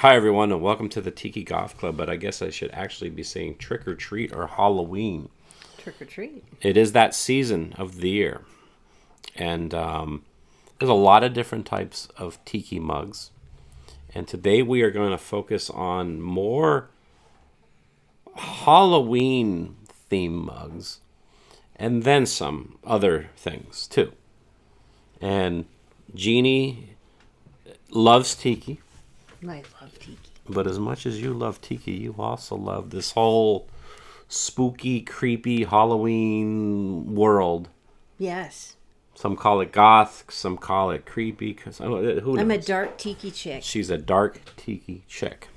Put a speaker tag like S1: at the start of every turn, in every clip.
S1: Hi, everyone, and welcome to the Tiki Goth Club. But I guess I should actually be saying trick or treat or Halloween.
S2: Trick or treat.
S1: It is that season of the year. And there's a lot of different types of tiki mugs. And today we are going to focus on more Halloween theme mugs and then some other things too. And Jeannie loves tiki.
S2: I love tiki.
S1: But as much as you love tiki, you also love this whole spooky, creepy Halloween world.
S2: Yes.
S1: Some call it goth, some call it creepy. Cause who knows?
S2: I'm a dark tiki chick.
S1: She's a dark tiki chick.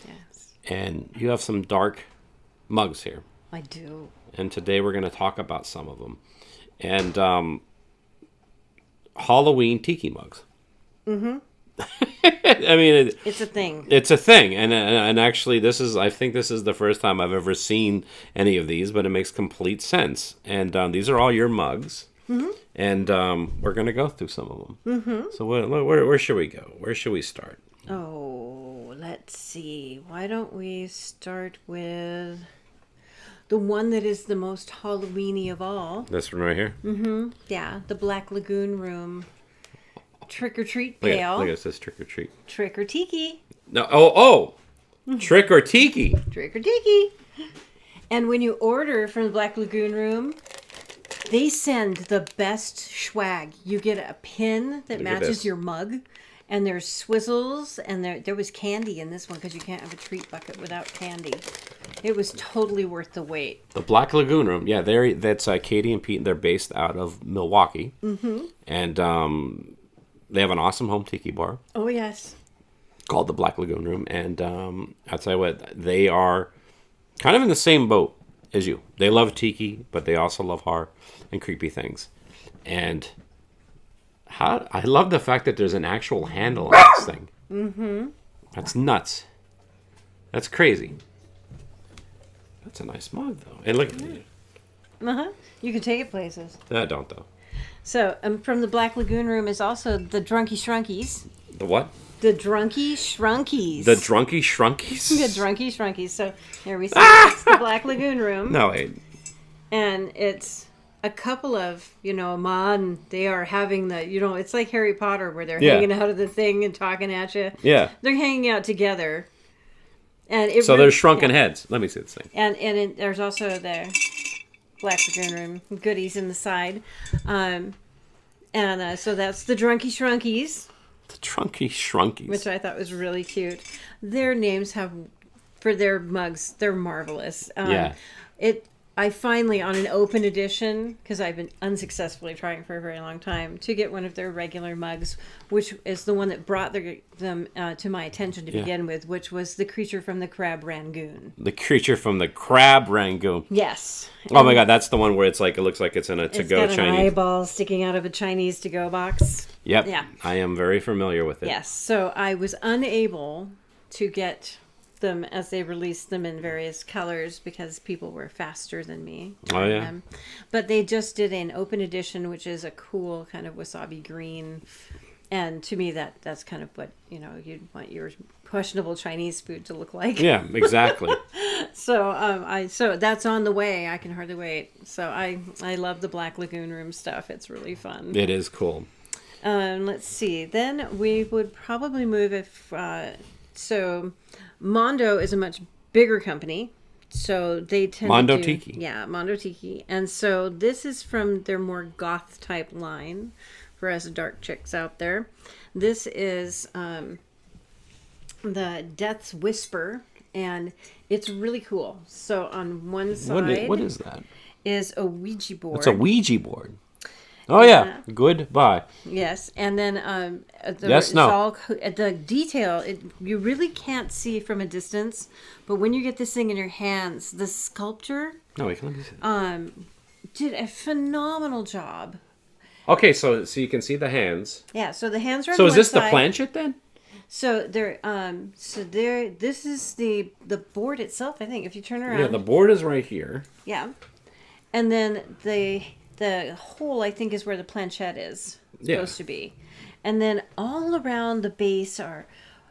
S2: Yes.
S1: And you have some dark mugs here.
S2: I do.
S1: And today we're going to talk about some of them. And Halloween tiki mugs. Mm-hmm. I mean,
S2: it's a thing.
S1: It's a thing, and actually, I think this is the first time I've ever seen any of these, but it makes complete sense. And these are all your mugs, and we're gonna go through some of them. Mm-hmm. So where should we go? Where should we start?
S2: Oh, let's see. Why don't we start with the one that is the most Halloweeny of all?
S1: This one right here.
S2: Mm-hmm. Yeah, the Black Lagoon Room. Trick or treat
S1: Look
S2: pail.
S1: at this trick or treat.
S2: Trick or tiki.
S1: No, trick or tiki.
S2: Trick or tiki. And when you order from the Black Lagoon Room, they send the best swag. You get a pin that matches your mug, and there's swizzles, and there was candy in this one because you can't have a treat bucket without candy. It was totally worth the wait.
S1: The Black Lagoon Room, yeah, that's Katie and Pete. They're based out of Milwaukee, and they have an awesome home tiki bar.
S2: Oh, yes.
S1: Called the Black Lagoon Room. And I'll tell you what, they are kind of in the same boat as you. They love tiki, but they also love horror and creepy things. And I love the fact that there's an actual handle on this thing. Mm-hmm. That's nuts. That's crazy. That's a nice mug, though. And look at it.
S2: Uh-huh. You can take it places.
S1: I don't, though.
S2: So, from the Black Lagoon Room is also the Drunky Shrunkies.
S1: The what?
S2: The Drunky Shrunkies.
S1: The Drunky Shrunkies?
S2: The Drunky Shrunkies. So, here we see it's the Black Lagoon Room.
S1: No, wait.
S2: And it's a couple of, man, they are having it's like Harry Potter where they're hanging out of the thing and talking at you.
S1: Yeah.
S2: They're hanging out together. And
S1: there's shrunken heads. Let me see this thing.
S2: And there's also the Black Lagoon Room goodies in the side. So that's the Drunky Shrunkies.
S1: The Drunky Shrunkies.
S2: Which I thought was really cute. Their names for their mugs, they're marvelous.
S1: Yeah.
S2: I finally, on an open edition, because I've been unsuccessfully trying for a very long time, to get one of their regular mugs, which is the one that brought them to my attention to begin with, which was the creature from the Crab Rangoon.
S1: The creature from the Crab Rangoon.
S2: Yes.
S1: Oh my God, that's the one where it looks like it's in a to-go Chinese.
S2: It's got an eyeball sticking out of a Chinese to-go box.
S1: Yep.
S2: Yeah.
S1: I am very familiar with it.
S2: Yes. So I was unable to get them as they released them in various colors because people were faster than me.
S1: Oh yeah.
S2: But they just did an open edition, which is a cool kind of wasabi green, and to me that's kind of what you'd want your questionable Chinese food to look like.
S1: Yeah, exactly.
S2: So that's on the way. I can hardly wait. So I love the Black Lagoon Room stuff. It's really fun.
S1: It is cool.
S2: Let's see. Then we would probably move if Mondo is a much bigger company, so they tend
S1: Mondo
S2: to do,
S1: Tiki.
S2: Yeah, Mondo Tiki. And so this is from their more goth type line for us dark chicks out there. This is the Death's Whisper, and it's really cool. So on one side,
S1: what is that?
S2: Is a Ouija board.
S1: It's a Ouija board. Oh yeah, goodbye.
S2: Yes, and then the detail you really can't see from a distance, but when you get this thing in your hands, the sculptor
S1: let me see.
S2: Did a phenomenal job.
S1: Okay, so you can see the hands.
S2: Yeah, so the hands are on
S1: So is this
S2: side.
S1: the planchet then?
S2: So this is the board itself, I think, if you turn around.
S1: Yeah, the board is right here.
S2: Yeah. And then the hole, I think, is where the planchette is supposed to be. And then all around the base are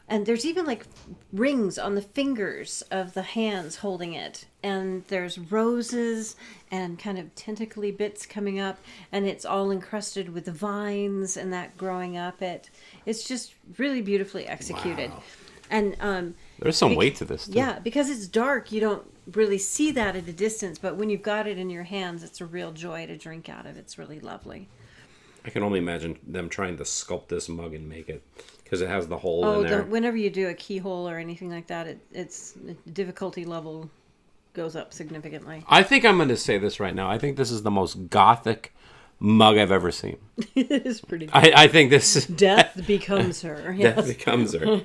S2: And there's even like rings on the fingers of the hands holding it. And there's roses and kind of tentacly bits coming up. And it's all encrusted with vines and that growing up. It's just really beautifully executed.
S1: Wow.
S2: And
S1: there's some weight to this, too.
S2: Yeah, because it's dark, you don't really see that at a distance. But when you've got it in your hands, it's a real joy to drink out of. It's really lovely.
S1: I can only imagine them trying to sculpt this mug and make it, because it has the hole in there.
S2: Whenever you do a keyhole or anything like that, its difficulty level goes up significantly.
S1: I think I'm going to say this right now. I think this is the most Gothic mug I've ever seen.
S2: It is pretty good.
S1: I think this is...
S2: Death becomes her. Yes.
S1: Death becomes her.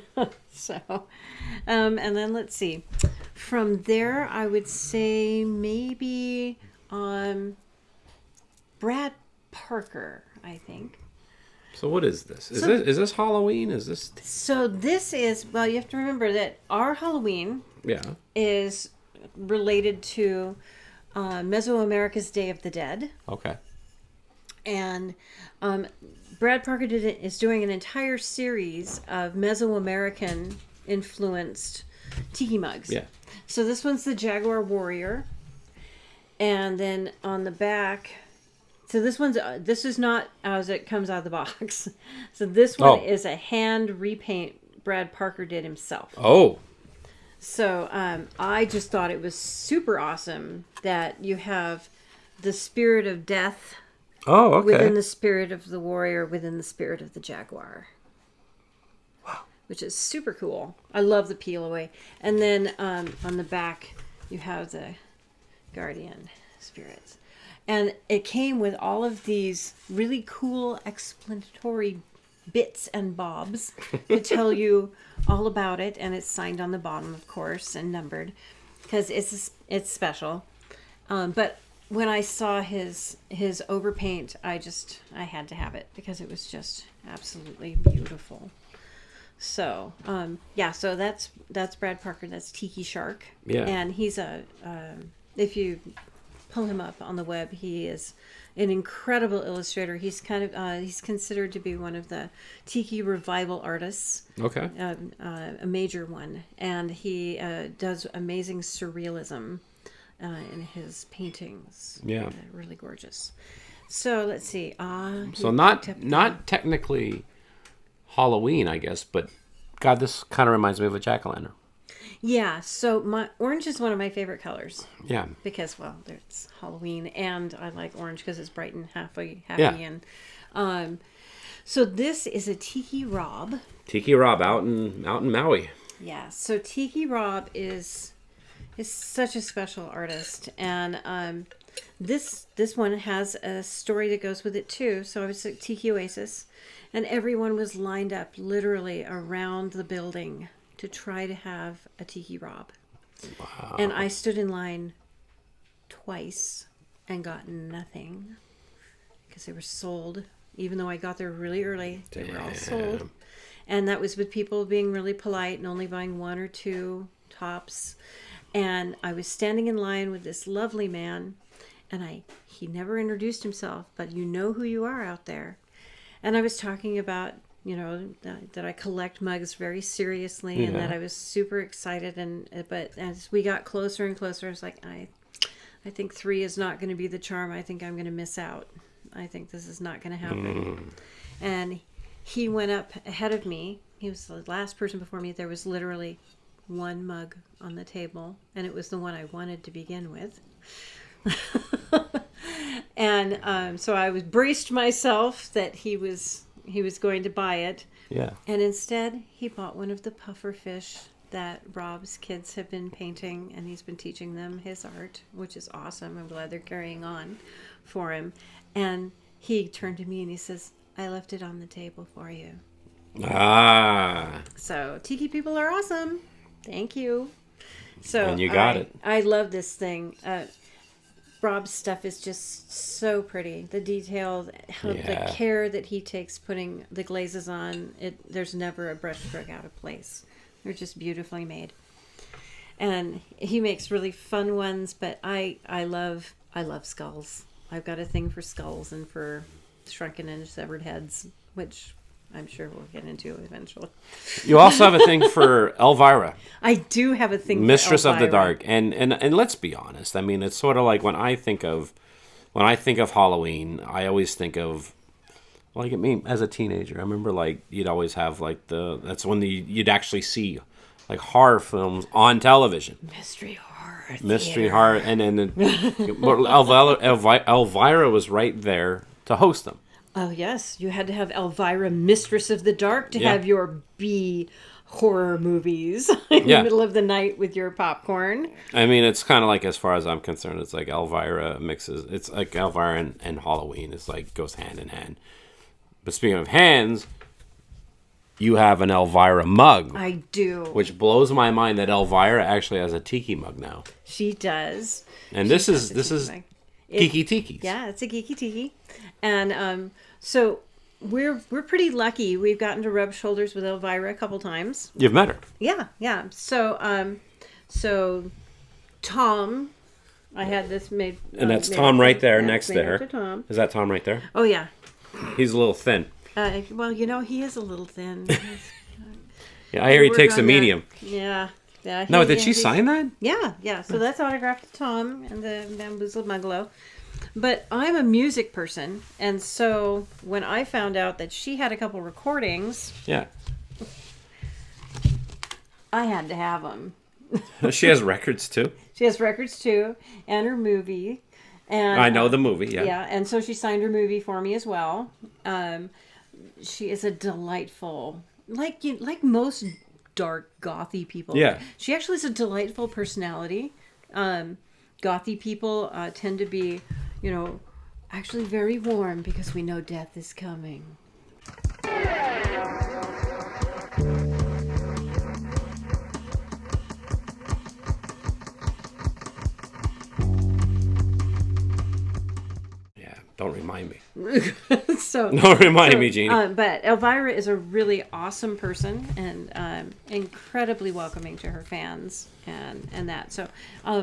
S2: So, and then let's see. From there, I would say maybe Brad Parker, I think.
S1: So what is this? Is this Halloween? Is this...
S2: So this is, well, you have to remember that our Halloween is related to Mesoamerica's Day of the Dead.
S1: Okay.
S2: And Brad Parker is doing an entire series of Mesoamerican influenced tiki mugs.
S1: Yeah.
S2: So this one's the Jaguar Warrior. And then on the back... So this is not as it comes out of the box. So this one is a hand repaint Brad Parker did himself.
S1: Oh.
S2: So I just thought it was super awesome that you have the spirit of death within the spirit of the warrior, within the spirit of the jaguar.
S1: Wow.
S2: Which is super cool. I love the peel away. And then on the back you have the guardian spirits. And it came with all of these really cool explanatory bits and bobs to tell you all about it. And it's signed on the bottom, of course, and numbered because it's special. But when I saw his overpaint, I had to have it because it was just absolutely beautiful. So, so that's Brad Parker. That's Tiki Shark.
S1: Yeah.
S2: And he's if you pull him up on the web, he is an incredible illustrator. He's he's considered to be one of the Tiki revival artists.
S1: Okay.
S2: A major one. And he does amazing surrealism in his paintings.
S1: Yeah.
S2: Really gorgeous. So let's see.
S1: So not technically Halloween, I guess, but God, this kind of reminds me of a jack-o'-lantern.
S2: Yeah, so my orange is one of my favorite colors.
S1: Yeah.
S2: Because, well, there's Halloween, and I like orange because it's bright and happy.
S1: Yeah.
S2: And so this is a Tiki Rob.
S1: Tiki Rob out in Maui.
S2: Yeah. So Tiki Rob is such a special artist, and this one has a story that goes with it too. So I was at Tiki Oasis, and everyone was lined up literally around the building to try to have a Tiki Rob.
S1: Wow.
S2: And I stood in line twice and got nothing because they were sold. Even though I got there really early, they were all sold. And that was with people being really polite and only buying one or two tops. And I was standing in line with this lovely man, and he never introduced himself, but you know who you are out there. And I was talking about, that I collect mugs very seriously, and that I was super excited. But as we got closer and closer, I was like, I think 3 is not going to be the charm. I think I'm going to miss out. I think this is not going to happen. And he went up ahead of me. He was the last person before me. There was literally one mug on the table, and it was the one I wanted to begin with. And so I was braced myself that he was going to buy it.
S1: Yeah.
S2: And instead, he bought one of the puffer fish that Rob's kids have been painting, and he's been teaching them his art, which is awesome. I'm glad they're carrying on for him. And he turned to me and he says, I left it on the table for you.
S1: Ah.
S2: So Tiki people are awesome. Thank you. So
S1: and you got it.
S2: I love this thing. Rob's stuff is just so pretty. The detail, the care that he takes putting the glazes on, there's never a brush stroke out of place. They're just beautifully made. And he makes really fun ones, but I love skulls. I've got a thing for skulls and for shrunken and severed heads, which I'm sure we'll get into eventually.
S1: You also have a thing for Elvira.
S2: I do have a thing
S1: Mistress
S2: for
S1: of the
S2: Elvira.
S1: Dark. And let's be honest. I mean, it's sort of like when I think of Halloween, I always think of, like, I mean, as a teenager, I remember, like, you'd always have, like, that's when you'd actually see, like, horror films on television.
S2: Mystery horror.
S1: And then Elvira was right there to host them.
S2: Oh, yes. You had to have Elvira, Mistress of the Dark, to
S1: Yeah.
S2: have your B horror movies in the middle of the night with your popcorn.
S1: I mean, it's kind of like, as far as I'm concerned, it's like Elvira mixes. It's like Elvira and Halloween is like goes hand in hand. But speaking of hands, you have an Elvira mug.
S2: I do.
S1: Which blows my mind that Elvira actually has a tiki mug now.
S2: She does.
S1: And this is Geeky Tiki's.
S2: Yeah, it's a Geeky Tiki. And so we're pretty lucky. We've gotten to rub shoulders with Elvira a couple times.
S1: You've met her.
S2: Yeah. So Tom, I had this made.
S1: And that's Tom right there next to her.
S2: Tom.
S1: Is that Tom right there?
S2: Oh, yeah.
S1: He's a little thin.
S2: Well, he is a little thin.
S1: Yeah, I hear he takes a medium.
S2: Yeah.
S1: No, did she sign that?
S2: Yeah. So that's autographed to Tom and the Bamboozled Mugalo. But I'm a music person, and so when I found out that she had a couple recordings,
S1: yeah,
S2: I had to have them.
S1: She has records too.
S2: She has records too, and her movie. And
S1: I know the movie. Yeah.
S2: Yeah, and so she signed her movie for me as well. She is a delightful, like most dark gothy people.
S1: Yeah.
S2: She actually has a delightful personality. Gothy people tend to be, actually very warm because we know death is coming.
S1: Don't remind me.
S2: Don't
S1: remind me, Jeannie.
S2: But Elvira is a really awesome person and incredibly welcoming to her fans and that. So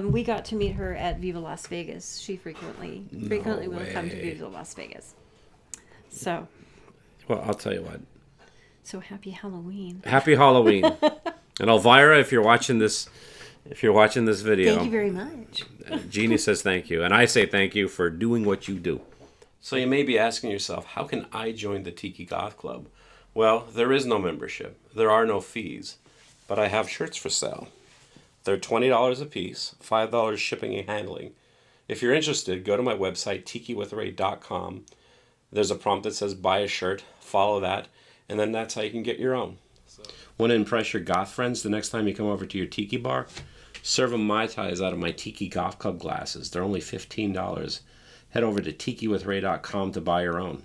S2: we got to meet her at Viva Las Vegas. She frequently will come to Viva Las Vegas. So.
S1: Well, I'll tell you what.
S2: So happy Halloween.
S1: Happy Halloween. And Elvira, if you're watching this video.
S2: Thank you very much.
S1: Jeannie says thank you. And I say thank you for doing what you do. So you may be asking yourself, how can I join the Tiki Goth Club? Well, there is no membership. There are no fees. But I have shirts for sale. They're $20 a piece, $5 shipping and handling. If you're interested, go to my website, tikiwithray.com. There's a prompt that says buy a shirt. Follow that. And then that's how you can get your own. Want to impress your goth friends the next time you come over to your tiki bar? Serve them Mai-Tais out of my Tiki Goth Club glasses. They're only $15. Head over to tikiwithray.com to buy your own.